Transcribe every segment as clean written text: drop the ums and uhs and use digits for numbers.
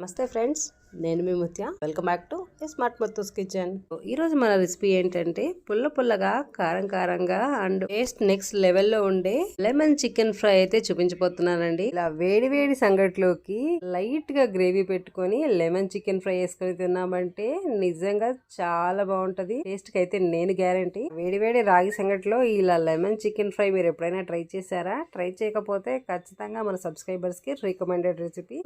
నమస్తే ఫ్రెండ్స్, నేను మీ Muthya. Welcome back to smart Muthu's kitchen. ఈ రోజు మన రెసిపీ ఏంటంటే పుల్ల పుల్లగా కారం కారంగా అండ్ టేస్ట్ నెక్స్ట్ లెవెల్లో ఉండే లెమన్ చికెన్ ఫ్రై అయితే చూపించబోతున్నానండి. ఇలా వేడి వేడి సంగట్లోకి లైట్ గా గ్రేవీ పెట్టుకొని లెమన్ చికెన్ ఫ్రై వేసుకొని తిన్నామంటే నిజంగా చాలా బాగుంటది. టేస్ట్ కి అయితే నేను గ్యారంటీ. వేడి వేడి రాగి సంగట్లో ఇలా లెమన్ చికెన్ ఫ్రై మీరు ఎప్పుడైనా ట్రై చేశారా? ట్రై చేయకపోతే ఖచ్చితంగా మన సబ్స్క్రైబర్స్ కి రికమెండెడ్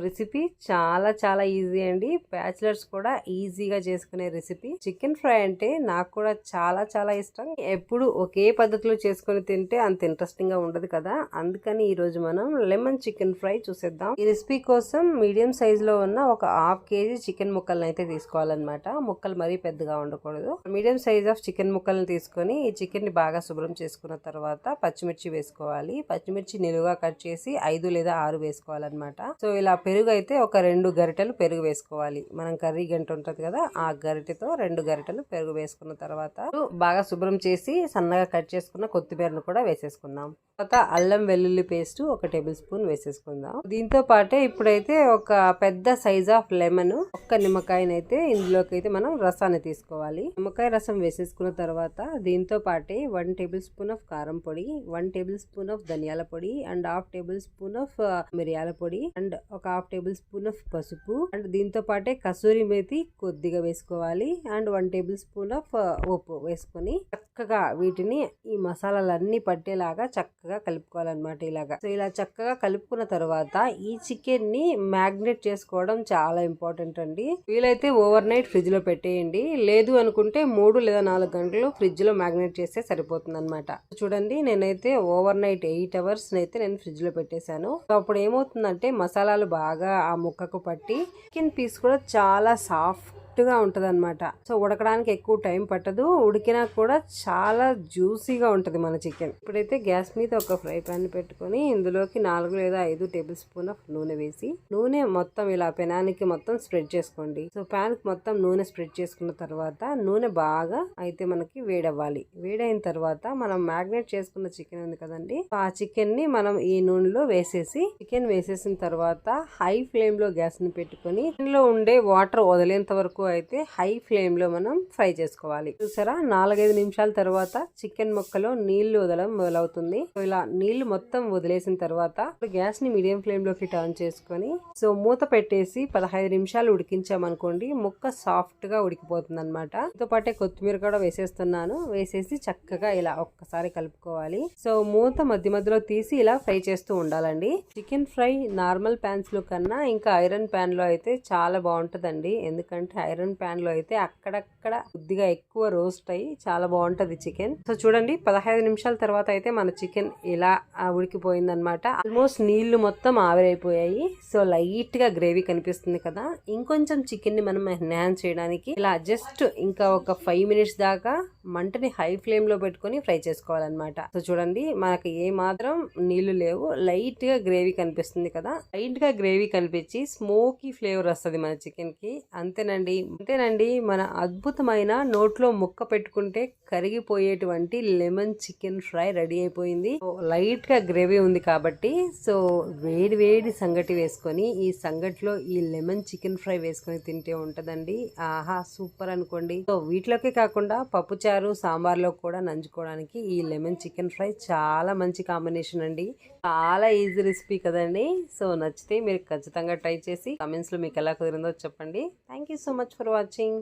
రెసిపీ చాలా చాలా ఈజీ అండి. బ్యాచిలర్స్ కూడా ఈజీగా చేసుకునే రెసిపీ. చికెన్ ఫ్రై అంటే నాకు కూడా చాలా చాలా ఇష్టం. ఎప్పుడు ఒకే పద్ధతిలో చేసుకుని తింటే అంత ఇంట్రెస్టింగ్ గా ఉండదు కదా. అందుకని ఈ రోజు మనం లెమన్ చికెన్ ఫ్రై చూసేద్దాం. ఈ రెసిపీ కోసం మీడియం సైజ్ లో ఉన్న ఒక హాఫ్ కేజీ చికెన్ ముక్కలను అయితే తీసుకోవాలన్నమాట. ముక్కలు మరీ పెద్దగా ఉండకూడదు. మీడియం సైజ్ ఆఫ్ చికెన్ ముక్కలను తీసుకొని ఈ చికెన్ ని బాగా శుభ్రం చేసుకున్న తర్వాత పచ్చిమిర్చి వేసుకోవాలి. పచ్చిమిర్చి నిలువుగా కట్ చేసి 5 లేదా 6 వేసుకోవాలన్నమాట. సో ఇలా పెరుగు అయితే ఒక 2 గరిటెలు పెరుగు వేసుకోవాలి. మనం కర్రీ గంట ఉంటది కదా, ఆ గరిటెతో 2 గరిటెలు పెరుగు వేసుకున్న తర్వాత బాగా శుభ్రం చేసి సన్నగా కట్ చేసుకున్న కొత్తిమీరను కూడా వేసేసుకుందాం. తర్వాత అల్లం వెల్లుల్లి పేస్ట్ 1 టేబుల్ స్పూన్ వేసేసుకుందాం. దీంతో పాటే ఇప్పుడైతే ఒక పెద్ద సైజ్ ఆఫ్ లెమన్, ఒక్క నిమ్మకాయనైతే ఇందులోకి అయితే మనం రసాన్ని తీసుకోవాలి. నిమ్మకాయ రసం వేసేసుకున్న తర్వాత దీంతో పాటే 1 టేబుల్ స్పూన్ ఆఫ్ కారం పొడి, 1 టేబుల్ స్పూన్ ఆఫ్ ధనియాల పొడి and half table spoon of మిరియాల పొడి అండ్ ఒక హాఫ్ టేబుల్ స్పూన్ ఆఫ్ పసుపు అండ్ దీంతో పాటే కసూరి మేతి కొద్దిగా వేసుకోవాలి అండ్ 1 టేబుల్ స్పూన్ ఆఫ్ ఉప్పు వేసుకొని చక్కగా వీటిని ఈ మసాలాలన్నీ పట్టేలాగా చక్కగా కలుపుకోవాలన్నమాట. ఇలాగా సో ఇలా చక్కగా కలుపుకున్న తర్వాత ఈ చికెన్ ని మ్యాగ్నేట్ చేసుకోవడం చాలా ఇంపార్టెంట్ అండి. వీలైతే ఓవర్ నైట్ ఫ్రిడ్జ్ లో పెట్టేయండి. లేదు అనుకుంటే 3 లేదా 4 గంటలు ఫ్రిడ్జ్ లో మ్యాగ్నేట్ చేస్తే సరిపోతుంది అనమాట. చూడండి, నేనైతే ఓవర్ నైట్ 8 అవర్స్ అయితే నేను ఫ్రిడ్జ్ లో పెట్టేశాను. సో అప్పుడు ఏమవుతుందంటే మసాలాలు బాగా ఆ ముక్కకు పట్టి చికెన్ పీస్ కూడా చాలా సాఫ్ట్ గా ఉంటది అనమాట. సో ఉడకడానికి ఎక్కువ టైం పట్టదు. ఉడికినా కూడా చాలా జ్యూసీగా ఉంటది మన చికెన్. ఇప్పుడైతే గ్యాస్ మీద ఒక ఫ్రై పాన్ పెట్టుకొని ఇందులోకి 4 లేదా 5 టేబుల్ స్పూన్ ఆఫ్ నూనె వేసి నూనె మొత్తం ఇలా పెనానికి మొత్తం స్ప్రెడ్ చేసుకోండి. సో పాన్ కి మొత్తం నూనె స్ప్రెడ్ చేసుకున్న తర్వాత నూనె బాగా అయితే మనకి వేడవ్వాలి. వేడైన తర్వాత మనం మ్యాగ్నేట్ చేసుకున్న చికెన్ ఉంది కదండి, ఆ చికెన్ ని మనం ఈ నూనెలో వేసేసి చికెన్ వేసేసిన తర్వాత హై ఫ్లేమ్ లో గ్యాస్ ని పెట్టుకొని ఇందులో ఉండే వాటర్ వదిలేంత వరకు అయితే హై ఫ్లేమ్ లో మనం ఫ్రై చేసుకోవాలి. చూసారా, 4-5 నిమిషాల తర్వాత చికెన్ ముక్కలో నీళ్లు వదలడం మొదలవుతుంది. ఇలా నీళ్లు మొత్తం వదిలేసిన తర్వాత గ్యాస్ ని మీడియం ఫ్లేమ్ లోకి టర్న్ చేసుకొని సో మూత పెట్టేసి 15 నిమిషాలు ఉడికించామనుకోండి, ముక్క సాఫ్ట్ గా ఉడికిపోతుంది అనమాట. దీంతో పాటే కొత్తిమీర కూడా వేసేస్తున్నాను. వేసేసి చక్కగా ఇలా ఒక్కసారి కలుపుకోవాలి. సో మూత మధ్య మధ్యలో తీసి ఇలా ఫ్రై చేస్తూ ఉండాలండి. చికెన్ ఫ్రై నార్మల్ ప్యాన్స్ లో కన్నా ఇంకా ఐరన్ ప్యాన్ లో అయితే చాలా బాగుంటదండి. ఎందుకంటే ఐరన్ ప్యాన్ లో అయితే అక్కడక్కడ కొద్దిగా ఎక్కువ రోస్ట్ అయ్యి చాలా బాగుంటది చికెన్. సో చూడండి, 15 నిమిషాల తర్వాత అయితే మన చికెన్ ఇలా ఉడికిపోయింది అనమాట. ఆల్మోస్ట్ నీళ్లు మొత్తం ఆవిరైపోయాయి. సో లైట్ గా గ్రేవీ కనిపిస్తుంది కదా. ఇంకొంచెం చికెన్ ని మనం ఎన్హాన్స్ చేయడానికి ఇలా జస్ట్ ఇంకా ఒక 5 మినిట్స్ దాకా మంటని హై ఫ్లేమ్ లో పెట్టుకొని ఫ్రై చేసుకోవాలన్నమాట. సో చూడండి, మనకి ఏ మాత్రం నీళ్లు లేవు, లైట్ గా గ్రేవీ కనిపిస్తుంది కదా. లైట్ గా గ్రేవీ కనిపించి స్మోకీ ఫ్లేవర్ వస్తుంది మన చికెన్ కి. అంతేనండి మన అద్భుతమైన నోట్లో ముక్క పెట్టుకుంటే కరిగిపోయేటువంటి లెమన్ చికెన్ ఫ్రై రెడీ అయిపోయింది. లైట్ గా గ్రేవీ ఉంది కాబట్టి సో వేడి వేడి సంగటి వేసుకొని ఈ సంగటిలో ఈ లెమన్ చికెన్ ఫ్రై వేసుకొని తింటే ఉంటదండి. ఆహా, సూపర్ అనుకోండి. సో వీటిలోకే కాకుండా పప్పుచారు సాంబార్లో కూడా నంచుకోవడానికి ఈ లెమన్ చికెన్ ఫ్రై చాలా మంచి కాంబినేషన్ అండి. చాలా ఈజీ రెసిపీ కదండి. సో నచ్చితే మీరు ఖచ్చితంగా ట్రై చేసి కమెంట్స్ లో మీకు ఎలా కుదిరిందో చెప్పండి. Thank you so much for watching.